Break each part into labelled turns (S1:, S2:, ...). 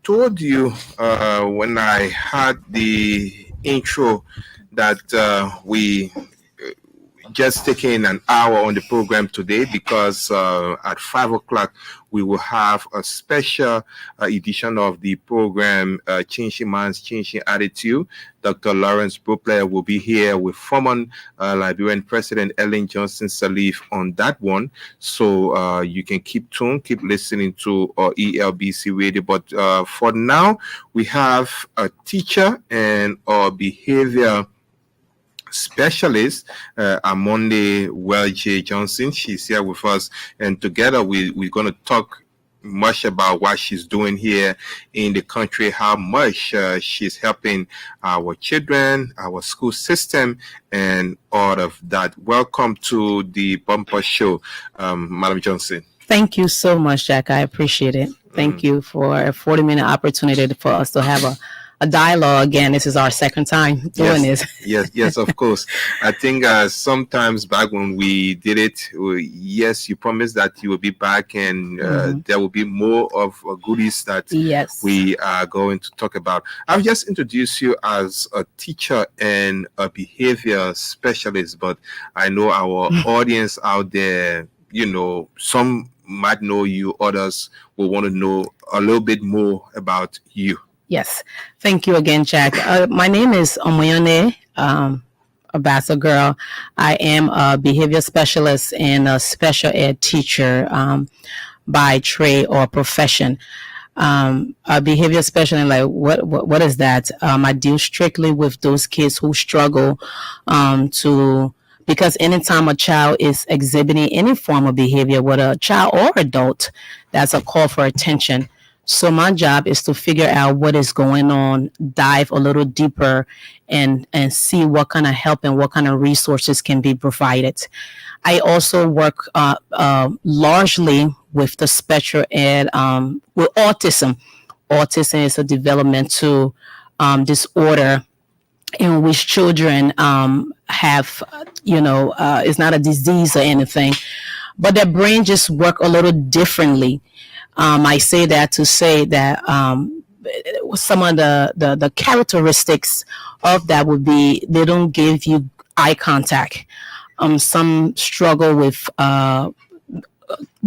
S1: told you when I had the intro that we just taking an hour on the program today because at 5 o'clock we will have a special edition of the program Changing Minds, Changing Attitude. Dr. Lawrence Bropler will be here with former Liberian President Ellen Johnson Sirleaf on that one. So you can keep tuned, keep listening to ELBC Radio. But for now, we have a teacher and a behavior specialist, Amonde Well-J Johnson. She's here with us, and together we're going to talk much about what she's doing here in the country, how much she's helping our children, our school system, and all of that. Welcome to the Bumper Show, Madam Johnson.
S2: Thank you so much, Jack. I appreciate it. Thank you for a 40-minute opportunity for us to have a dialogue again. This is our second time doing this.
S1: Yes, of course. I think sometimes back when we did it, yes, you promised that you will be back, and there will be more of goodies that we are going to talk about. I've just introduced you as a teacher and a behavior specialist, but I know our audience out there, some might know you, others will want to know a little bit more about you.
S2: Yes. Thank you again, Jack. My name is Omoyone Abasa Girl. I am a behavior specialist and a special ed teacher by trade or profession. A behavior specialist, like what is that? I deal strictly with those kids who struggle because anytime a child is exhibiting any form of behavior, whether a child or adult, that's a call for attention. So my job is to figure out what is going on, dive a little deeper, and see what kind of help and what kind of resources can be provided. I also work largely with the special ed, with autism. Autism is a developmental disorder in which children have, it's not a disease or anything, but their brain just work a little differently. I say that to say that some of the characteristics of that would be they don't give you eye contact. Some struggle with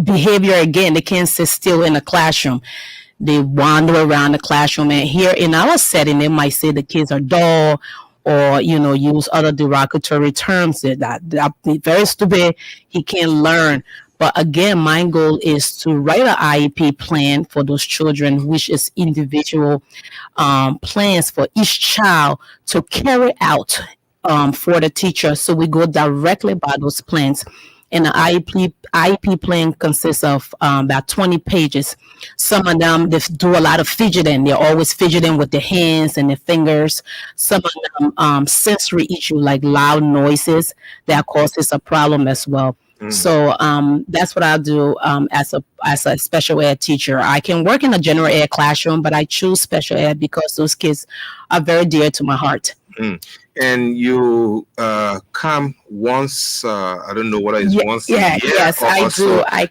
S2: behavior. Again, they can't sit still in a classroom. They wander around the classroom. And here in our setting, they might say the kids are dull or, use other derogatory terms that very stupid. He can't learn. But again, my goal is to write an IEP plan for those children, which is individual plans for each child to carry out for the teacher. So we go directly by those plans. And the IEP plan consists of about 20 pages. Some of them, they do a lot of fidgeting. They're always fidgeting with their hands and their fingers. Some of them, sensory issue, like loud noises, that causes a problem as well. So that's what I'll do as a special ed teacher. I can work in a general ed classroom, but I choose special ed because those kids are very dear to my heart.
S1: And you come once, I don't know what it is, once a year?
S2: Yes, I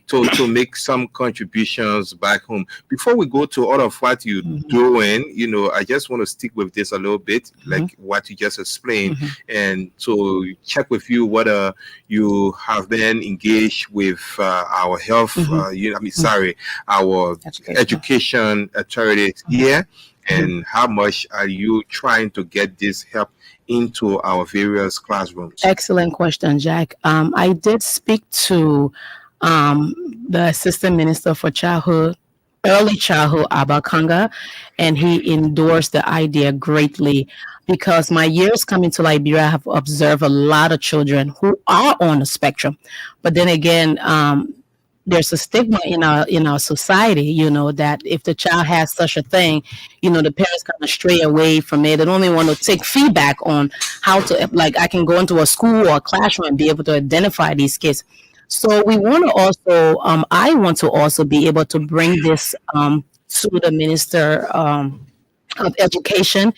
S2: do.
S1: To make some contributions back home. Before we go to all of what you're doing, I just want to stick with this a little bit, like what you just explained, and to check with you whether you have been engaged with our health, our education authorities here. And how much are you trying to get this help into our various classrooms?
S2: Excellent question, Jack. I did speak to the Assistant Minister for Early Childhood, Abba Kanga, and he endorsed the idea greatly because my years coming to Liberia, I have observed a lot of children who are on the spectrum. But then again, there's a stigma in our society, that if the child has such a thing, the parents kind of stray away from it. They don't even want to take feedback on how to, like, I can go into a school or a classroom and be able to identify these kids. So we want to also, I want to also be able to bring this to the Minister of Education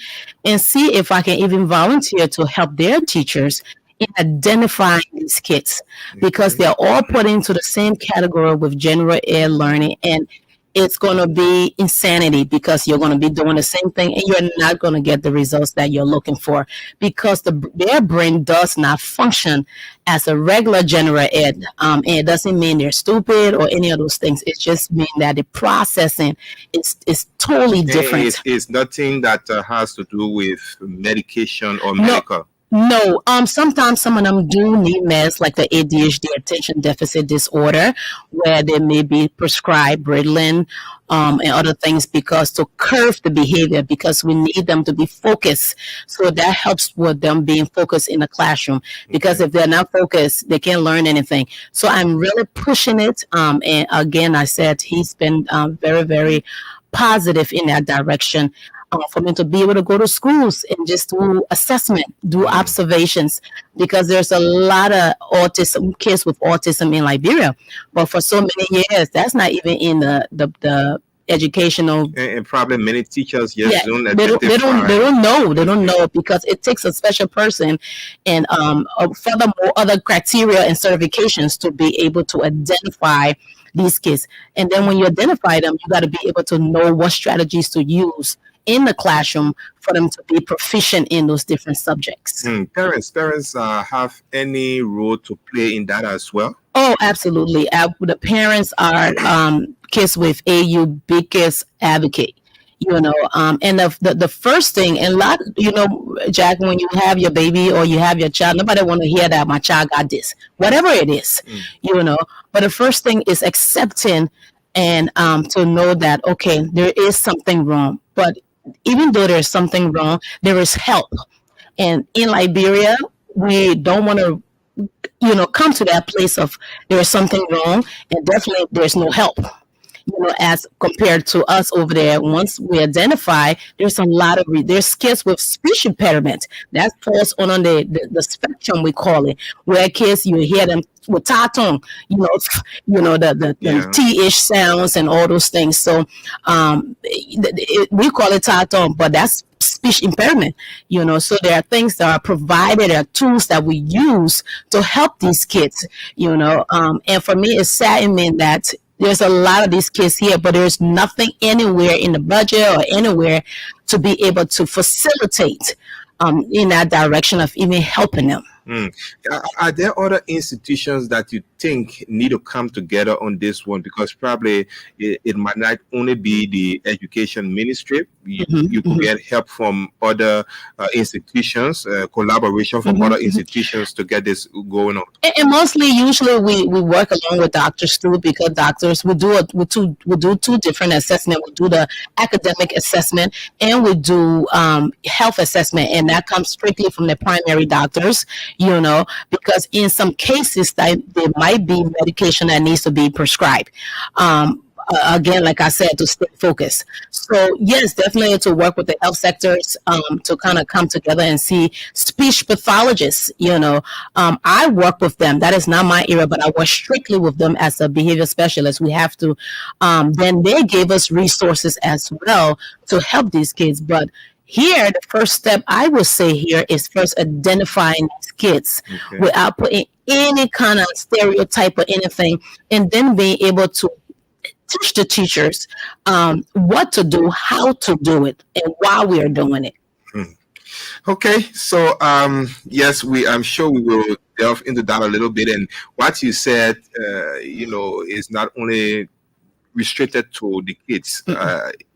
S2: and see if I can even volunteer to help their teachers in identifying these kids, because they're all put into the same category with general ed learning. And it's going to be insanity because you're going to be doing the same thing and you're not going to get the results that you're looking for because their brain does not function as a regular general ed. And it doesn't mean they're stupid or any of those things. It just means that the processing is totally different.
S1: It's nothing that has to do with medication or medical.
S2: No, sometimes some of them do need meds like the ADHD, attention deficit disorder, where they may be prescribed Ritalin and other things because to curb the behavior, because we need them to be focused. So that helps with them being focused in the classroom. Because if they're not focused, they can't learn anything. So I'm really pushing it. And again, I said he's been very, very positive in that direction. For me to be able to go to schools and just do assessment, do observations, because there's a lot of kids with autism in Liberia. But for so many years, that's not even in the educational.
S1: And probably many teachers
S2: they don't know because it takes a special person and furthermore other criteria and certifications to be able to identify these kids. And then when you identify them, you got to be able to know what strategies to use in the classroom for them to be proficient in those different subjects.
S1: Parents have any role to play in that as well?
S2: Oh, absolutely. The parents are kids with AU biggest advocate. And the first thing, and Jack, when you have your baby or you have your child, nobody want to hear that my child got this, whatever it is, But the first thing is accepting and to know that, okay, there is something wrong. But even though there's something wrong, there is help. And in Liberia, we don't want to, come to that place of there is something wrong and definitely there's no help. As compared to us over there, once we identify, there's a lot of there's kids with speech impairment that falls on the spectrum, we call it, where kids you hear them with tatung, the T-ish sounds and all those things. So we call it tatung, but that's speech impairment. So there are things that are provided, there are tools that we use to help these kids. And for me, it's saddening that there's a lot of these kids here, but there's nothing anywhere in the budget or anywhere to be able to facilitate in that direction of even helping them.
S1: Are there other institutions that you think need to come together on this one? Because probably it might not only be the education ministry. You could get help from other institutions, collaboration from other institutions to get this going on.
S2: And usually we work along with doctors too, because doctors we do two different assessments. We do the academic assessment and we do health assessment, and that comes strictly from the primary doctors. Because in some cases there might be medication that needs to be prescribed. Again, like I said, to stay focused. So yes, definitely to work with the health sectors to kind of come together and see speech pathologists. I work with them. That is not my area, but I work strictly with them as a behavior specialist. We have to. Then they gave us resources as well to help these kids, but. Here, the first step I would say here is first identifying these kids without putting any kind of stereotype or anything, and then being able to teach the teachers what to do, how to do it, and why we are doing it.
S1: Okay, so yes, I'm sure we will delve into that a little bit. And what you said, is not only restricted to the kids,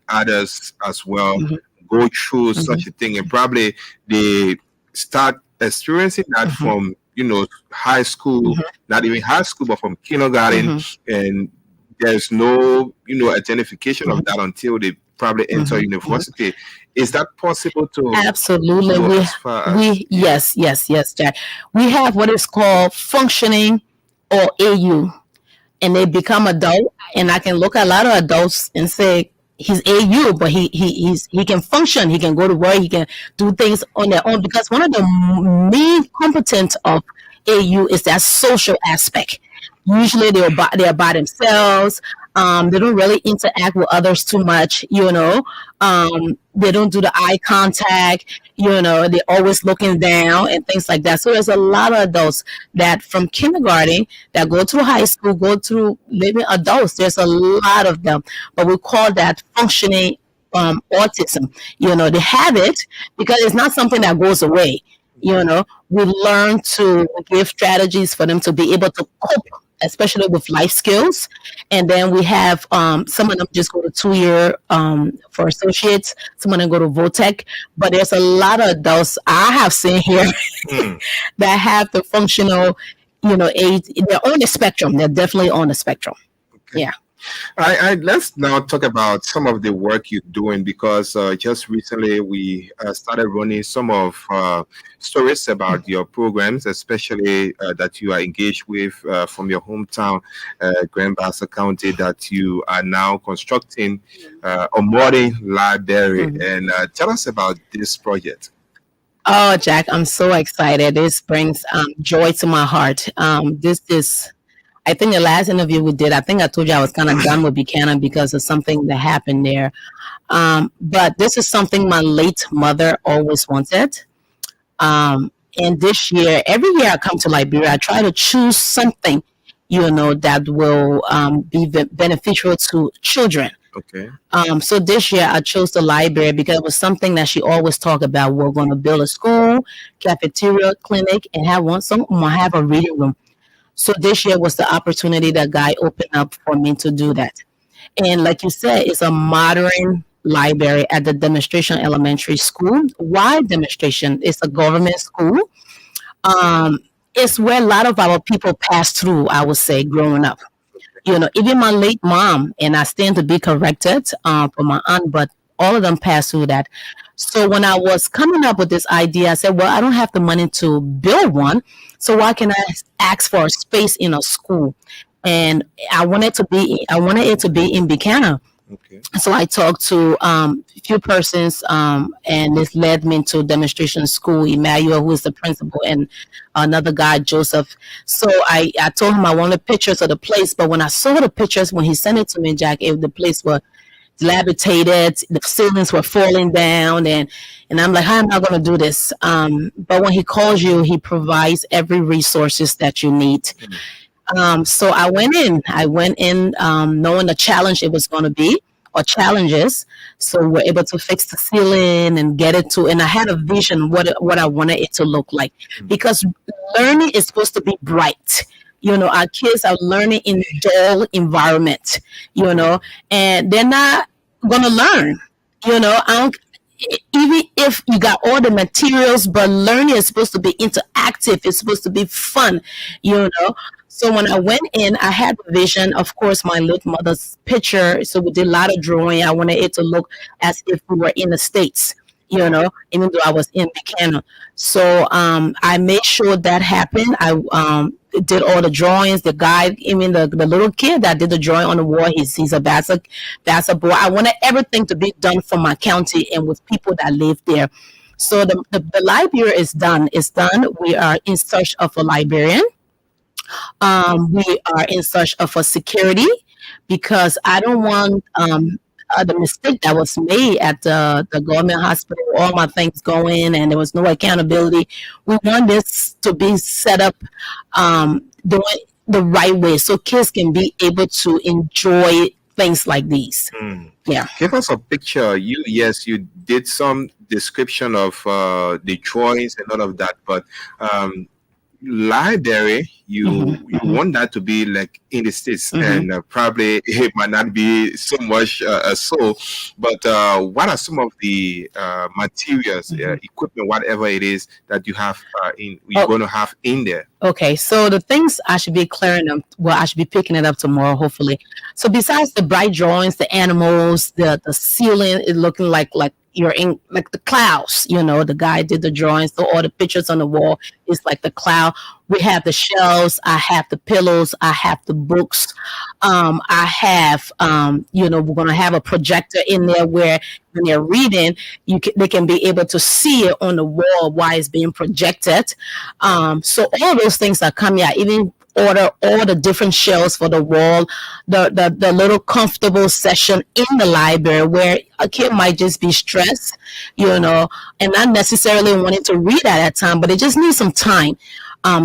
S1: others as well. Go through such a thing, and probably they start experiencing that from high school, not even high school, but from kindergarten, and there's no identification of that until they probably enter university. Is that possible to?
S2: Absolutely. Yes, Jack. We have what is called functioning or AU, and they become adult, and I can look at a lot of adults and say, he's AU, but he can function. He can go to work. He can do things on their own, because one of the main competence of AU is that social aspect. Usually they are by themselves. They don't really interact with others too much, you know. They don't do the eye contact, you know. They're always looking down and things like that. So there's a lot of adults that from kindergarten that go through high school, go through living adults. There's a lot of them, but we call that functioning autism. You know, they have it because it's not something that goes away. You know, we learn to give strategies for them to be able to cope, especially with life skills. And then we have some of them just go to 2 year for associates. Some of them go to VOTEC. But there's a lot of adults I have seen here that have the functional, you know, age. They're on the spectrum. They're definitely on the spectrum.
S1: Okay.
S2: Yeah.
S1: Let's now talk about some of the work you're doing, because just recently we started running some of stories about your programs, especially that you are engaged with from your hometown, Grand Bassa County, that you are now constructing a modern library. And tell us about this project.
S2: Oh, Jack, I'm so excited. This brings joy to my heart. This is, I think the last interview we did, I think I told you I was kind of done with Buchanan because of something that happened there. But this is something my late mother always wanted. And this year, every year I come to Liberia, I try to choose something, you know, that will be beneficial to children.
S1: Okay.
S2: So this year I chose the library because it was something that she always talked about. We're going to build a school, cafeteria, clinic, and have a reading room. So this year was the opportunity that guy opened up for me to do that. And like you said, it's a modern library at the Demonstration Elementary School. Why Demonstration? It's a government school. It's where a lot of our people passed through, I would say, growing up. You know, even my late mom, and I stand to be corrected for my aunt, but all of them passed through that. So when I was coming up with this idea, I said, well, I don't have the money to build one. So why can I ask for a space in a school? And I wanted it to be in Buchanan.
S1: Okay.
S2: So I talked to a few persons, and this led me to Demonstration School, Emmanuel, who is the principal, and another guy, Joseph. So I told him I wanted pictures of the place, but when I saw the pictures, when he sent it to me, Jack, the place was dilapidated, the ceilings were falling down, and I'm like, how am I going to do this? But when he calls you, he provides every resources that you need. So I went in knowing the challenge it was going to be, or challenges. So we're able to fix the ceiling and get it to, and I had a vision what I wanted it to look like, because learning is supposed to be bright. You know, our kids are learning in dull environment, you know, and they're not going to learn, you know. Even if you got all the materials, but learning is supposed to be interactive. It's supposed to be fun, you know. So when I went in, I had the vision, of course, my late mother's picture. So we did a lot of drawing. I wanted it to look as if we were in the States, you know, even though I was in Buchanan. So I made sure that happened. I did all the drawings. The guy, even the little kid that did the drawing on the wall, he's a Bassa boy. I wanted everything to be done for my county and with people that live there. So the library is done. It's done. We are in search of a librarian. We are in search of a security, because I don't want the mistake that was made at the government hospital, all my things going, and there was no accountability. We want this to be set up doing the right way, so kids can be able to enjoy things like these. Yeah.
S1: Give us a picture. You did some description of the drawings and all of that, but library, you want that to be like in the States, and probably it might not be so much so, but what are some of the materials, equipment, whatever it is that you have you're going to have in there?
S2: Okay, so the things I should be clearing them, well, I should be picking it up tomorrow, hopefully. So besides the bright drawings, the animals, the ceiling is looking like you're in like the clouds, you know, the guy did the drawings, so all the pictures on the wall is like the cloud. We have the shelves, I have the pillows, I have the books, I have, you know, we're going to have a projector in there where when they're reading, they can be able to see it on the wall while it's being projected. So all those things are coming out. Even order all the different shelves for the wall, the little comfortable section in the library where a kid might just be stressed, and not necessarily wanting to read at that time, but it just needs some time.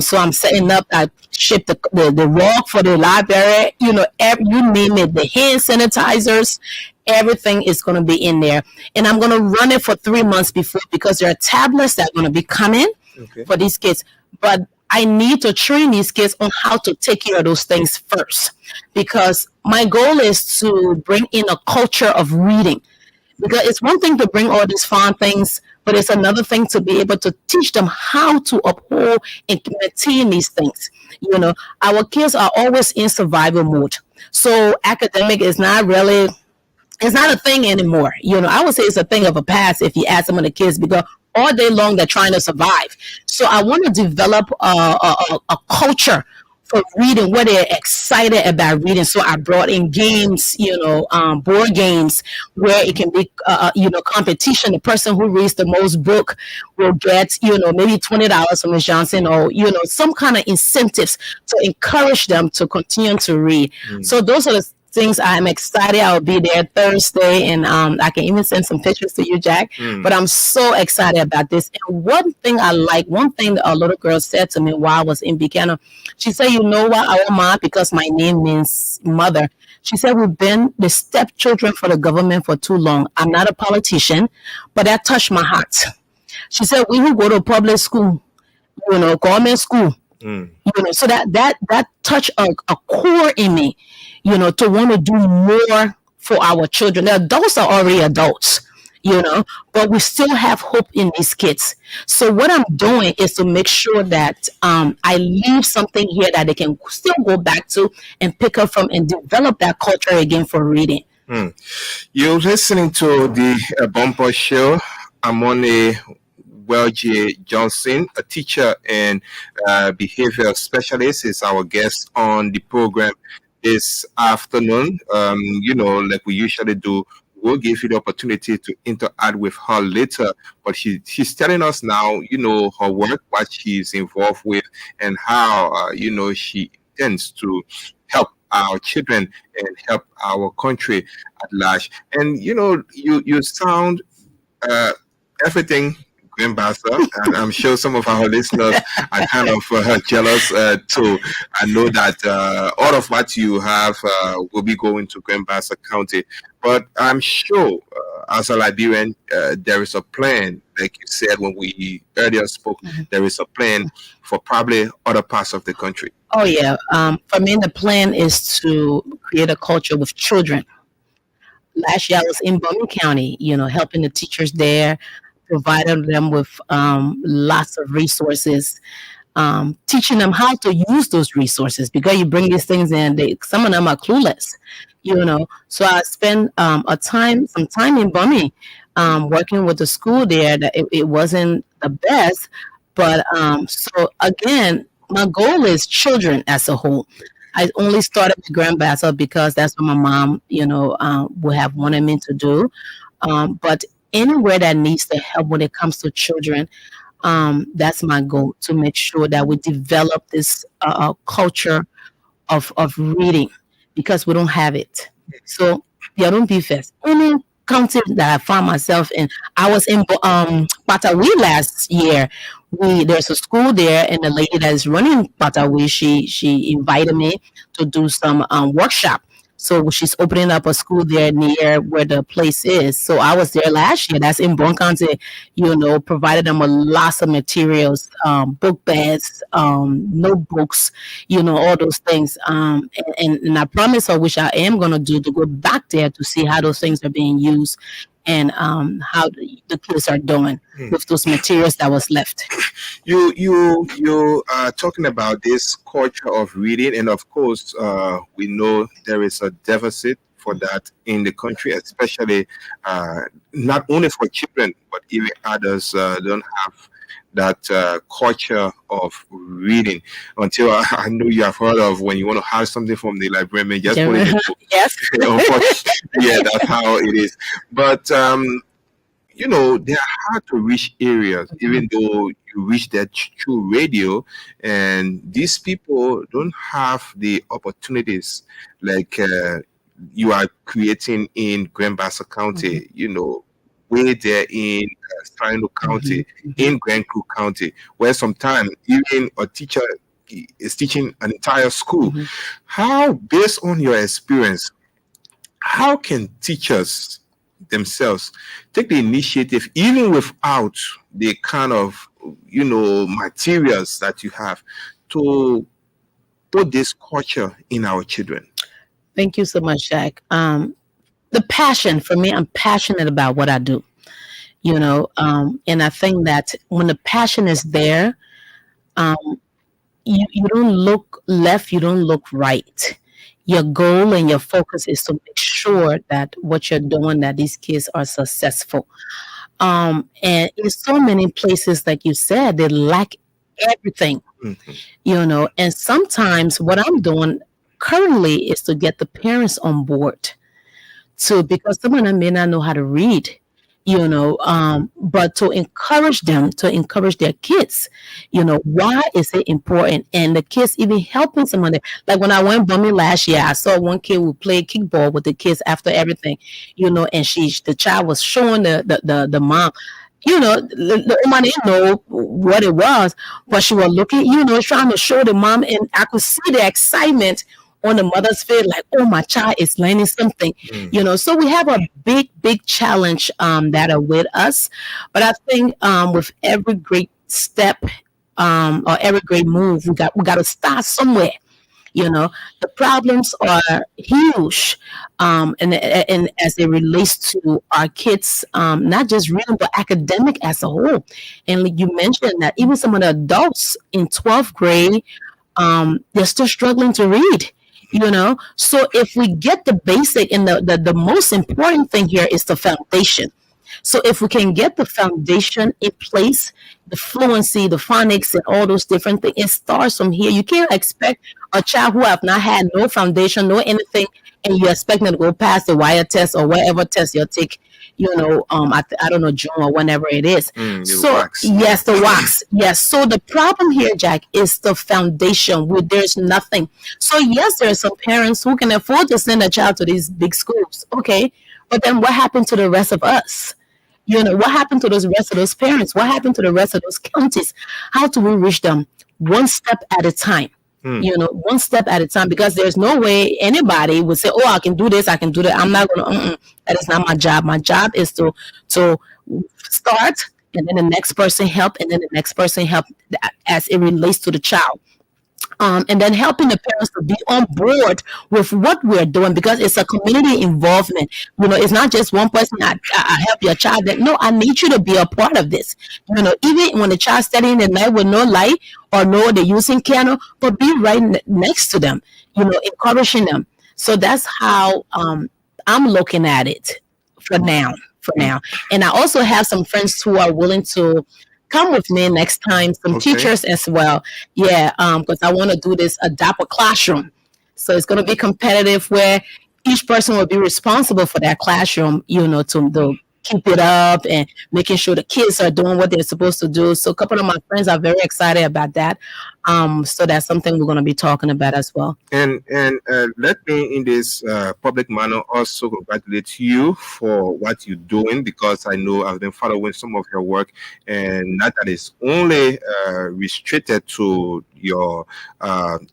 S2: So I'm setting up. I ship the rug for the library. You name it, the hand sanitizers, everything is going to be in there, and I'm going to run it for 3 months before, because there are tablets that are going to be coming for these kids. But I need to train these kids on how to take care of those things first, because my goal is to bring in a culture of reading. Because it's one thing to bring all these fun things, but it's another thing to be able to teach them how to uphold and maintain these things. Our kids are always in survival mode. So academic is not really, it's not a thing anymore. I would say it's a thing of a past if you ask some of the kids, because all day long they're trying to survive. So I want to develop a culture for reading, where they're excited about reading. So I brought in games, board games, where it can be, competition. The person who reads the most book will get, maybe $20 from Ms. Johnson, or, some kind of incentives to encourage them to continue to read. So those are the things I'm excited. I'll be there Thursday, and I can even send some pictures to you, Jack. But I'm so excited about this. And one thing a little girl said to me while I was in Buchanan, she said, "You know what, our mom, because my name means mother." She said, "We've been the stepchildren for the government for too long. I'm not a politician, but that touched my heart." She said, "We who go to public school, government school, so that touched a core in me, to want to do more for our children. The adults are already adults, but we still have hope in these kids. So what I'm doing is to make sure that I leave something here that they can still go back to and pick up from and develop that culture again for reading."
S1: You're listening to the Bumper Show. I'm on J. Johnson, a teacher and behavioral specialist, is our guest on the program this afternoon. Like we usually do, we'll give you the opportunity to interact with her later, but she's telling us now, her work, what she's involved with, and how, she intends to help our children and help our country at large. And, you sound everything Ambassador, and I'm sure some of our listeners are kind of jealous too. I know that all of what you have will be going to Grandbassa County, but I'm sure as a Liberian, there is a plan, like you said when we earlier spoke, there is a plan for probably other parts of the country.
S2: Oh yeah, for me the plan is to create a culture with children. Last year I was in Bowman County, helping the teachers there, provided them with lots of resources, teaching them how to use those resources, because you bring these things in, some of them are clueless, So I spent some time in Bummy, working with the school there. That it wasn't the best, but so again, my goal is children as a whole. I only started with Grandbassa because that's what my mom, would have wanted me to do. But anywhere that needs the help when it comes to children, that's my goal, to make sure that we develop this culture of reading, because we don't have it. So yeah, don't be fast. Any county that I found myself in, I was in Patawi last year. There's a school there, and the lady that is running Patawi, she invited me to do some workshop. So she's opening up a school there near where the place is. So I was there last year. That's in Bon County, provided them with lots of materials, book bags, notebooks, all those things. And I promise her, which I am going to do, to go back there to see how those things are being used, and how the kids are doing with those materials that was left.
S1: You are talking about this culture of reading, and of course, we know there is a deficit for that in the country, especially not only for children, but even adults don't have that culture of reading. Until I know you have heard of, when you want to have something from the librarian, just put it in the book.
S2: Yes.
S1: Yeah, that's how it is. But they are hard to reach areas, even though you reach that through radio, and these people don't have the opportunities like you are creating in Grand Bassa County, way there in Strino County, in Grand Creek County, where sometimes even a teacher is teaching an entire school. How, based on your experience, how can teachers themselves take the initiative even without the kind of materials that you have to put this culture in our children?
S2: Thank you so much, Jack. The passion for me, I'm passionate about what I do, and I think that when the passion is there, you don't look left, you don't look right. Your goal and your focus is to make sure that what you're doing, that these kids are successful. And in so many places, like you said, they lack everything, and sometimes what I'm doing currently is to get the parents on board too, because some of them may not know how to read, but to encourage them, to encourage their kids, why is it important? And the kids even helping someone there. Like when I went bumming last year, I saw one kid who played kickball with the kids after everything, and the child was showing the mom. The woman didn't know what it was, but she was looking, trying to show the mom, and I could see the excitement on the mother's face, like, oh, my child is learning something, So we have a big challenge that are with us. But I think with every great step or every great move, we got to start somewhere. The problems are huge, and as it relates to our kids, not just reading, but academic as a whole. And like you mentioned that even some of the adults in 12th grade, they're still struggling to read. So if we get the basic, and the most important thing here is the foundation. So if we can get the foundation in place, the fluency, the phonics, and all those different things, it starts from here. You can't expect a child who have not had no foundation, no anything, and you expect them to go past the wire test or whatever test you'll take, I don't know, June or whenever it is. So
S1: wax.
S2: Yes, the wax. Yes. So the problem here, Jack, is the foundation where there's nothing. So yes, there are some parents who can afford to send a child to these big schools. Okay. But then what happened to the rest of us? What happened to those rest of those parents? What happened to the rest of those counties? How do we reach them? One step at a time. One step at a time, because there's no way anybody would say, oh, I can do this, I can do that. I'm not going to, that is not my job. My job is to start, and then the next person help, and then the next person help as it relates to the child. And then helping the parents to be on board with what we're doing, because it's a community involvement. It's not just one person, I help your child. No, I need you to be a part of this. Even when the child's studying at night with no light or no, they're using candle, but be right next to them, encouraging them. So that's how I'm looking at it for now. And I also have some friends who are willing to come with me next time, some teachers as well. Yeah, because I want to do this adopt a classroom. So it's going to be competitive, where each person will be responsible for that classroom, to keep it up and making sure the kids are doing what they're supposed to do. So a couple of my friends are very excited about that. So that's something we're going to be talking about as well.
S1: And let me, in this public manner, also congratulate you for what you're doing, because I know I've been following some of your work, and not that it's only restricted to your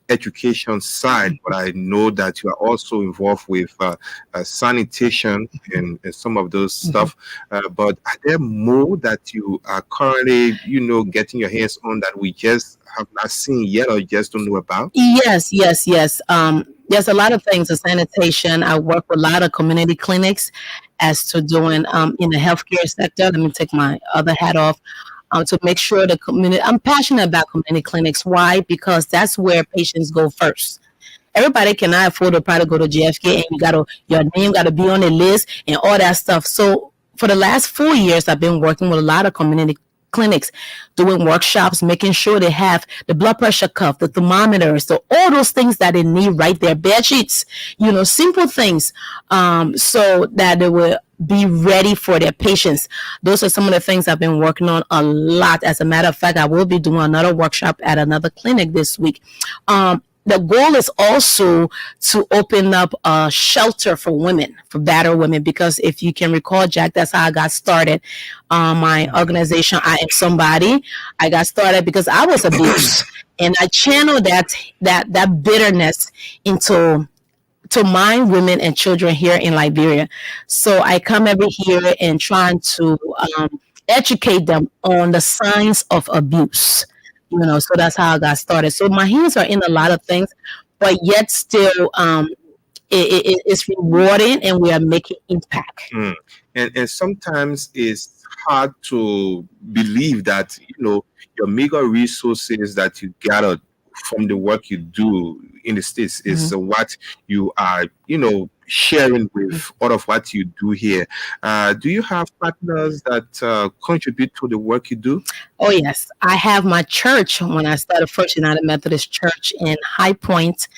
S1: education side, but I know that you are also involved with sanitation and some of those stuff. But are there more that you are currently, getting your hands on that we just have not seen yet or just don't know about?
S2: Yes. There's a lot of things. The sanitation. I work with a lot of community clinics as to doing in the healthcare sector. Let me take my other hat off. To make sure the community. I'm passionate about community clinics. Why? Because that's where patients go first. Everybody cannot afford to probably go to JFK, and your name got to be on the list and all that stuff. So for the last 4 years, I've been working with a lot of community clinics, doing workshops, making sure they have the blood pressure cuff, the thermometers, so all those things that they need right there, bed sheets, simple things, so that they will be ready for their patients. Those are some of the things I've been working on a lot. As a matter of fact, I will be doing another workshop at another clinic this week. The goal is also to open up a shelter for women, for battered women, because if you can recall, Jack, that's how I got started. My organization, I Am Somebody, I got started because I was abused, and I channeled that bitterness into to my women and children here in Liberia. So I come every year and trying to educate them on the signs of abuse. So that's how I got started. So my hands are in a lot of things, but yet still, it's rewarding, and we are making impact.
S1: And sometimes it's hard to believe that your meager resources that you gathered from the work you do in the States is what you are sharing with all of what you do here. Do you have partners that contribute to the work you do?
S2: Oh, yes. I have my church. When I started First United Methodist Church in High Point,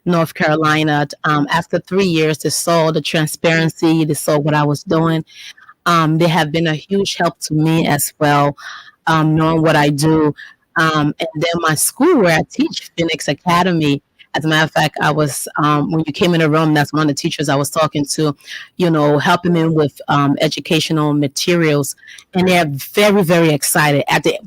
S2: North Carolina, after 3 years, they saw the transparency, they saw what I was doing. They have been a huge help to me as well, knowing what I do. And then my school where I teach, Phoenix Academy. As a matter of fact, I was, when you came in the room, that's one of the teachers I was talking to, helping me with educational materials. And they're very, very excited. As a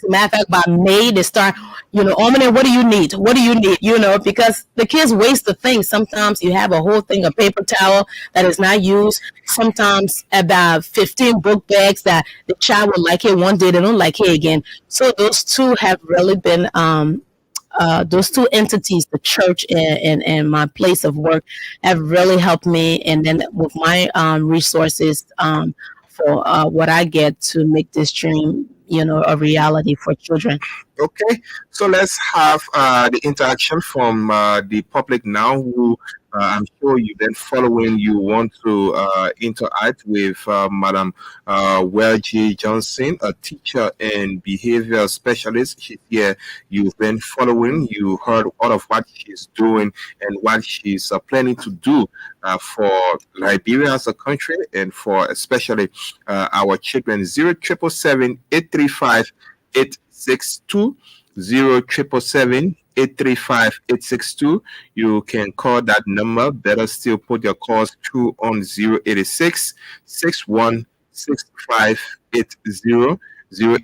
S2: matter of fact, by May, they start, Omni, what do you need? What do you need? Because the kids waste the things. Sometimes you have a whole thing of paper towel that is not used. Sometimes about 15 book bags that the child will like it one day, they don't like it again. So those two have really been, those two entities, the church and my place of work, have really helped me. And then with my resources for what I get to make this dream, a reality for children.
S1: Okay, so let's have the interaction from the public now, who I'm sure you've been following. You want to interact with Madam Welgie Johnson, a teacher and behavior specialist. She's here. You've been following. You heard all of what she's doing and what she's planning to do for Liberia as a country, and for especially our children. 0777835 0777835 You can call that number. Better still, put your calls through on 086 616580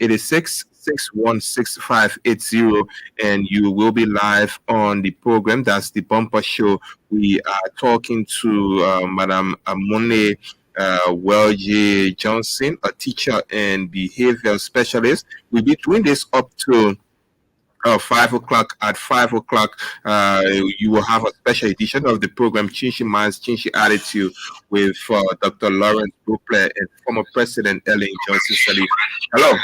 S1: 086 616580, and you will be live on the program. That's the bumper show. We are talking to Madam Amone Welgie Johnson, a teacher and behavior specialist. We'll be doing this up to 5 o'clock. At 5 o'clock, you will have a special edition of the program, Chinchi Minds, Chinchi Attitude, with Dr. Lawrence Bupler and former President Ellen Johnson Sirleaf. Hello.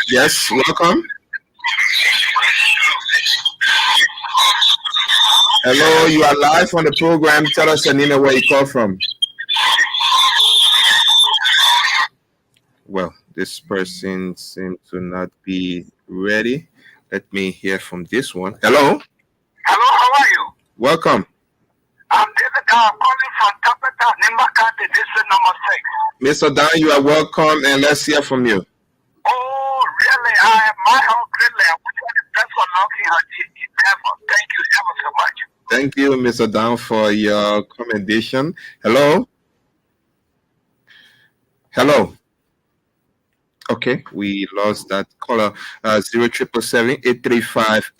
S1: Yes, welcome. Hello, you are live on the program. Tell us your name and where you call from. Well, this person seems to not be ready. Let me hear from this one. Hello.
S3: Hello, how are you?
S1: Welcome.
S3: I'm David Dow. I'm calling from Tapeta, Nimba County, district number 6.
S1: Mr. Dan, you are welcome, and let's hear from you.
S3: Oh, really? My whole really, I wish I could best for knocking her ever. Thank you ever so much.
S1: Thank you, Mr. Dan, for your commendation. Hello. Hello. Okay, we lost that caller. 0777835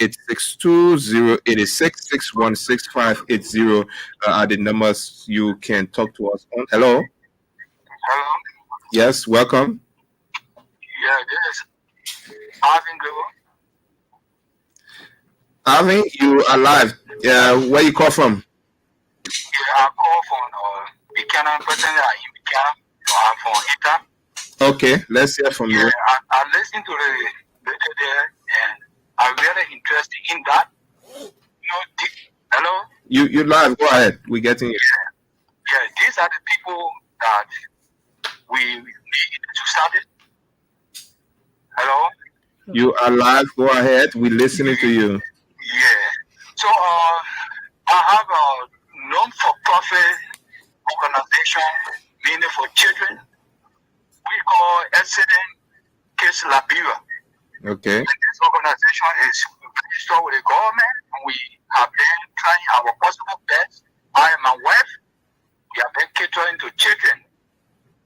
S1: 086 616580 are the numbers you can talk to us on. Hello.
S3: Hello.
S1: Yes, welcome.
S3: Yeah, this is Arvin Glover.
S1: Arvin, you are live. Where you call from?
S3: Yeah, I call from Buchanan, President in Buchanan. I'm from Ita.
S1: Okay, let's hear from you.
S3: Yeah, I listened to the video there, and I'm very interested in that. Hello?
S1: You live, go ahead. We're getting it.
S3: Yeah, these are the people that we need to started. Hello?
S1: You are live. Go ahead. We're listening to you.
S3: Yeah. So I have a non-for-profit organization, meaning for children. We call Excellent Kids Liberia.
S1: Okay.
S3: And this organization is registered with the government. We have been trying our possible best. I and my wife, we have been catering to children.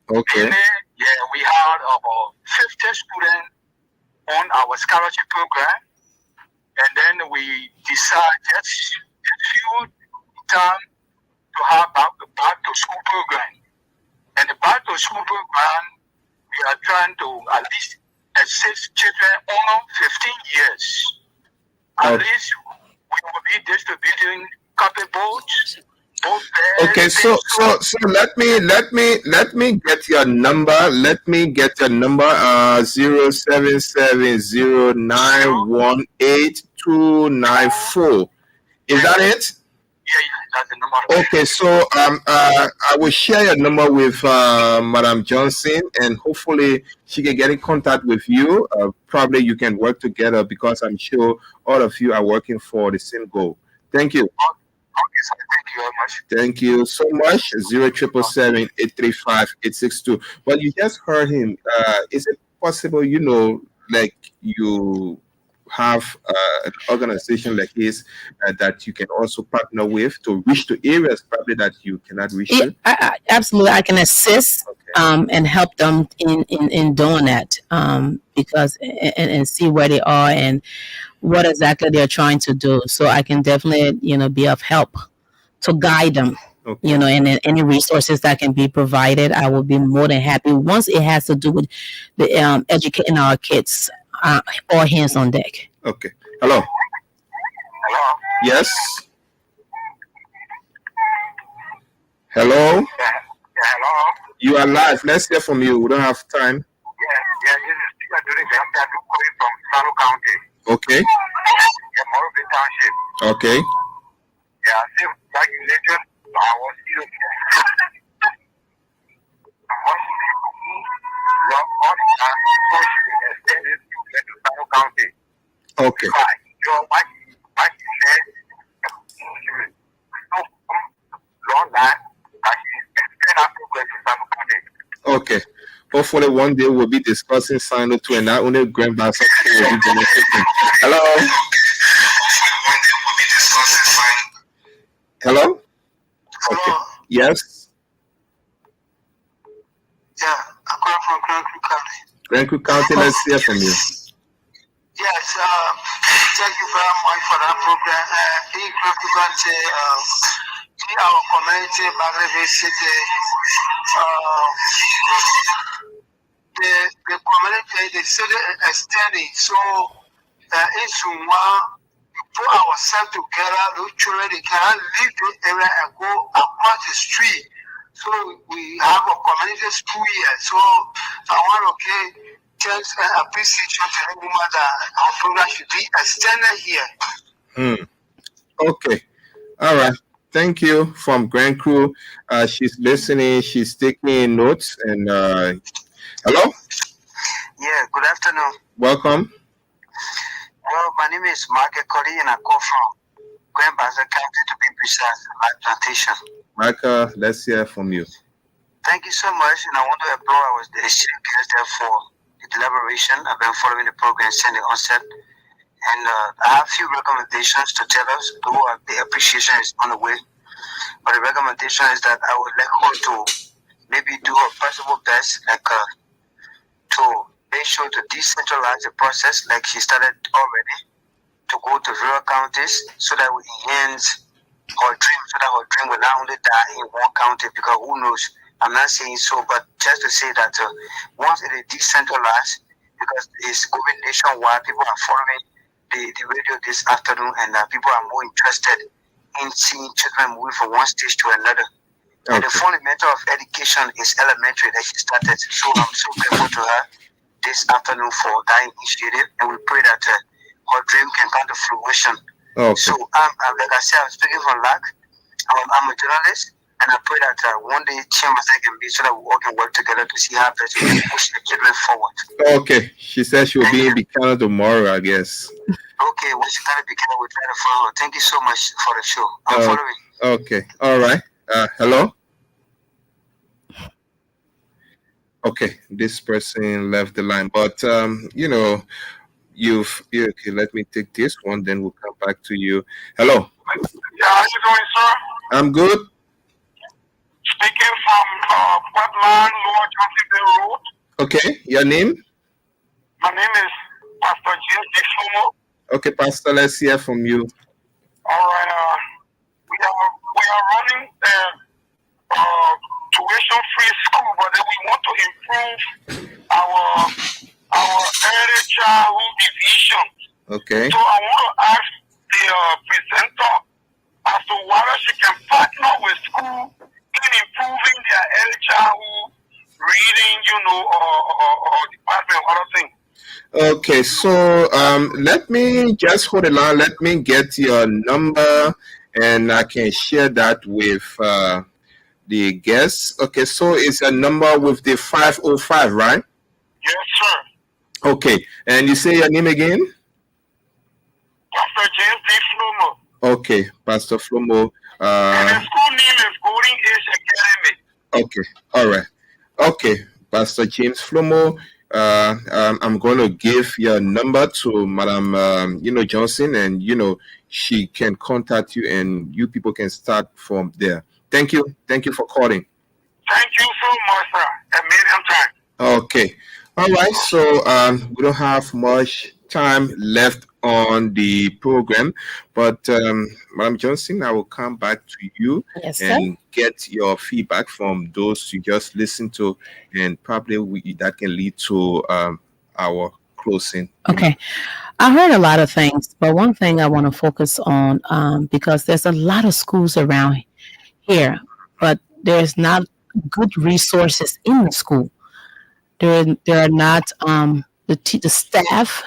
S1: Okay.
S3: Yeah, we had about 50 students on our scholarship program, and then we decided just a few time to have back to school program. And the back to school program, we are trying to at least assist children under 15 years. At least we will be distributing copyboards.
S1: Okay, so let me get your number. Let me get your number. 07709189294. Is that it?
S3: Yeah, that's the number.
S1: Okay, so I will share your number with Madam Johnson, and hopefully she can get in contact with you. Probably you can work together because I'm sure all of you are working for the same goal. Thank you.
S3: Okay, sir. Thank you very much.
S1: Thank you so much. 0777835-862. Well, you just heard him. Is it possible, like you have an organization like this that you can also partner with to reach to areas probably that you cannot reach
S2: Yeah,
S1: to?
S2: absolutely. I can assist and help them in doing that because and see where they are and what exactly they're trying to do. So I can definitely be of help to guide them.
S1: Okay.
S2: And then any resources that can be provided, I will be more than happy. Once it has to do with the educating our kids, all hands on deck.
S1: Okay. Hello.
S3: Hello?
S1: Yes. Hello.
S3: Yeah, hello?
S1: You are live. Let's hear from you. We don't have time.
S3: Yeah, this is Peter During. I'm calling from Salo County.
S1: Okay.
S3: Yeah, Morobin Township.
S1: Okay.
S3: Yeah, see, like you mentioned, I was still County.
S1: Okay.
S3: Your wife said, long that she extended our program to Salo County.
S1: Okay. Hopefully one day we'll be discussing Sino too, and not only grandmas will be benefiting. Hello. Hello. Okay. Yes.
S3: Yeah, I'm calling from Grand Creek County.
S1: Grand Creek County. Let's hear from you.
S3: Yes, thank you very much for that program. In Grand Creek County, in our community, Bagre City, the community, the city extending. So, in Sumwa, we put ourselves together. Those children, they cannot leave the area and go across the street. So, we have a community school here. So, I want to thanks and appreciation to everyone that our program should be extended here.
S1: Okay. All right. Thank you from Grand Crew. She's listening. She's taking notes. And hello.
S3: Yeah. Good afternoon.
S1: Welcome.
S3: Well, my name is Margaret Cody, and I come from Grand Baza County, to be precise, my plantation.
S1: Micah, let's hear from you.
S3: Thank you so much, and I want to applaud our esteemed guest there for the deliberation. I've been following the program since the onset, and I have a few recommendations to tell us. Though the appreciation is on the way, but the recommendation is that I would like her to maybe do her possible best, like to make sure to decentralize the process, like she started already, to go to rural counties so that we enhance her dream, so that her dream will not only die in one county, because who knows. I'm not saying so, but just to say that once it is decentralized, because it's going nationwide, people are following the radio this afternoon, and people are more interested in seeing children move from one stage to another. Okay. And the fundamental of education is elementary that she started. So I'm so grateful to her this afternoon for that initiative, and we pray that her dream can come to fruition. Okay. So, like I said, I'm speaking from LAC. I'm a journalist. And I pray that one day chambers I can be so that we all can work together to see how best we can push the children forward.
S1: Okay. She says she'll be in Buchanan tomorrow, I guess.
S3: Okay, once you kind of become, we'll try to follow. Thank you so much for the show. I'm following.
S1: Okay. All right. Hello? Okay. This person left the line, but okay, let me take this one, then we'll come back to you. Hello.
S4: Yeah, how you doing, sir?
S1: I'm good.
S4: Speaking from Portland, Lower Johnsonville Road.
S1: Okay. Your name?
S4: My name is Pastor James D. Flomo.
S1: Okay, Pastor, let's hear from you.
S4: All right, we are running a tuition-free school, but then we want to improve our early childhood division.
S1: Okay.
S4: So I want to ask the presenter as to whether she can partner with school in improving their early childhood reading, or department, or other things.
S1: Okay, so let me just hold the line. Let me get your number, and I can share that with the guests. Okay, so it's a number with the 505, right?
S4: Yes, sir.
S1: Okay, and you say your name again?
S4: Pastor James D. Flomo.
S1: Okay, Pastor Flomo.
S4: And the school name is Golden Age Academy.
S1: Okay, all right. Okay, Pastor James Flomo. I'm going to give your number to Madam, Johnson, and she can contact you, and you people can start from there. Thank you for calling.
S4: Thank you so much, sir. A million times.
S1: Okay, all right. So we don't have much time left on the program, but Madam Johnson, I will come back to you and get your feedback from those you just listened to, and probably that can lead to our closing.
S2: Okay. I heard a lot of things, but one thing I want to focus on, because there's a lot of schools around here, but there's not good resources in the school. There are not the staff.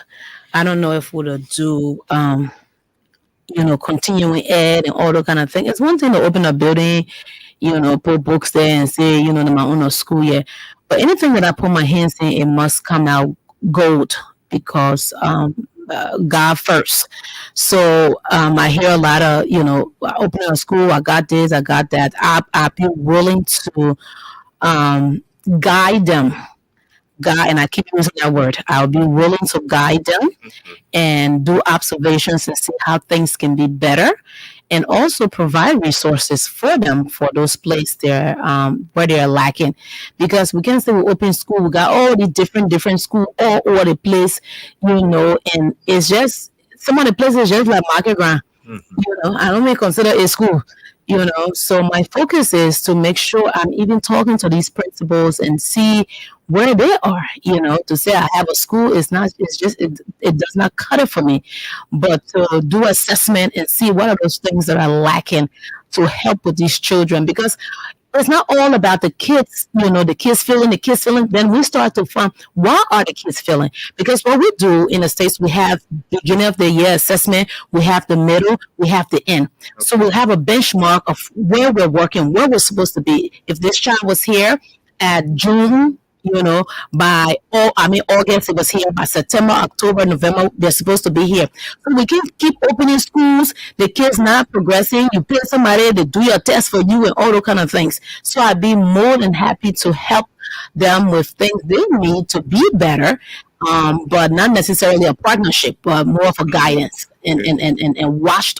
S2: I don't know if we'll do continuing ed and all that kind of thing. It's one thing to open a building, put books there and say, my own school year. But anything that I put my hands in, it must come out gold, because God first. So I hear a lot of, opening a school, I got this, I got that. I'll be willing to guide them. And I keep using that word. I'll be willing to guide them and do observations and see how things can be better, and also provide resources for them for those places there where they are lacking. Because we can't say we open school, we got all these different schools all over the place, and it's just some of the places just like market ground. I don't even consider it school. So my focus is to make sure I'm even talking to these principals and see where they are, to say I have a school it does not cut it for me, but to do assessment and see what are those things that are lacking to help with these children. Because it's not all about the kids, the kids feeling. Then we start to find, what are the kids feeling? Because what we do in the States, we have beginning of the year assessment, we have the middle, we have the end. So we'll have a benchmark of where we're working, where we're supposed to be. If this child was here at June, by August, it was here. By September, October, November, they're supposed to be here. So we can keep opening schools. The kids not progressing. You pay somebody to do your test for you and all those kind of things. So I'd be more than happy to help them with things they need to be better, but not necessarily a partnership, but more of a guidance and watch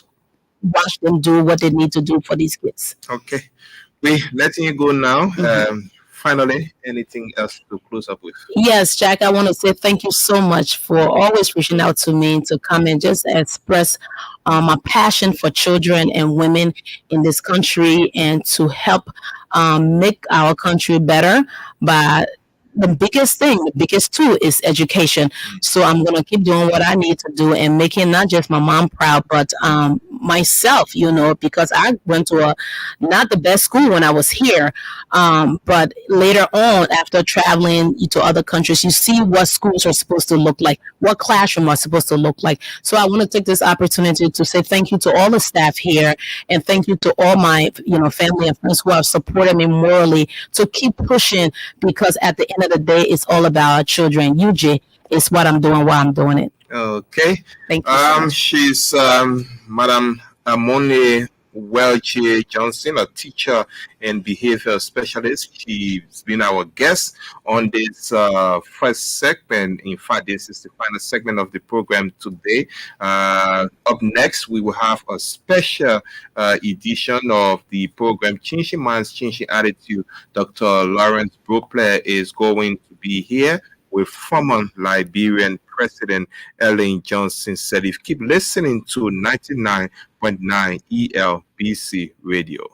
S2: them do what they need to do for these kids.
S1: Okay, we letting you go now. Finally, anything else to close up with?
S2: Yes, Jack, I want to say thank you so much for always reaching out to me to come and just express my passion for children and women in this country, and to help make our country better by the biggest thing, the biggest tool is education. So I'm gonna keep doing what I need to do and making not just my mom proud, but myself, because I went to a not the best school when I was here. But later on, after traveling to other countries, you see what schools are supposed to look like, what classroom are supposed to look like. So I want to take this opportunity to say thank you to all the staff here, and thank you to all my, family and friends who have supported me morally to keep pushing, because at the end of the day, it's all about our children. UJ is what I'm doing while I'm doing it.
S1: Okay.
S2: Thank you so much.
S1: She's Madam Amone Welche Johnson, a teacher and behavior specialist. She's been our guest on this first segment. In fact, this is the final segment of the program today. Up next, we will have a special edition of the program, Changing Minds, Changing Attitude. Dr. Lawrence Brookler is going to be here with former Liberian President Ellen Johnson Sirleaf. Keep listening to 99.9 ELBC Radio.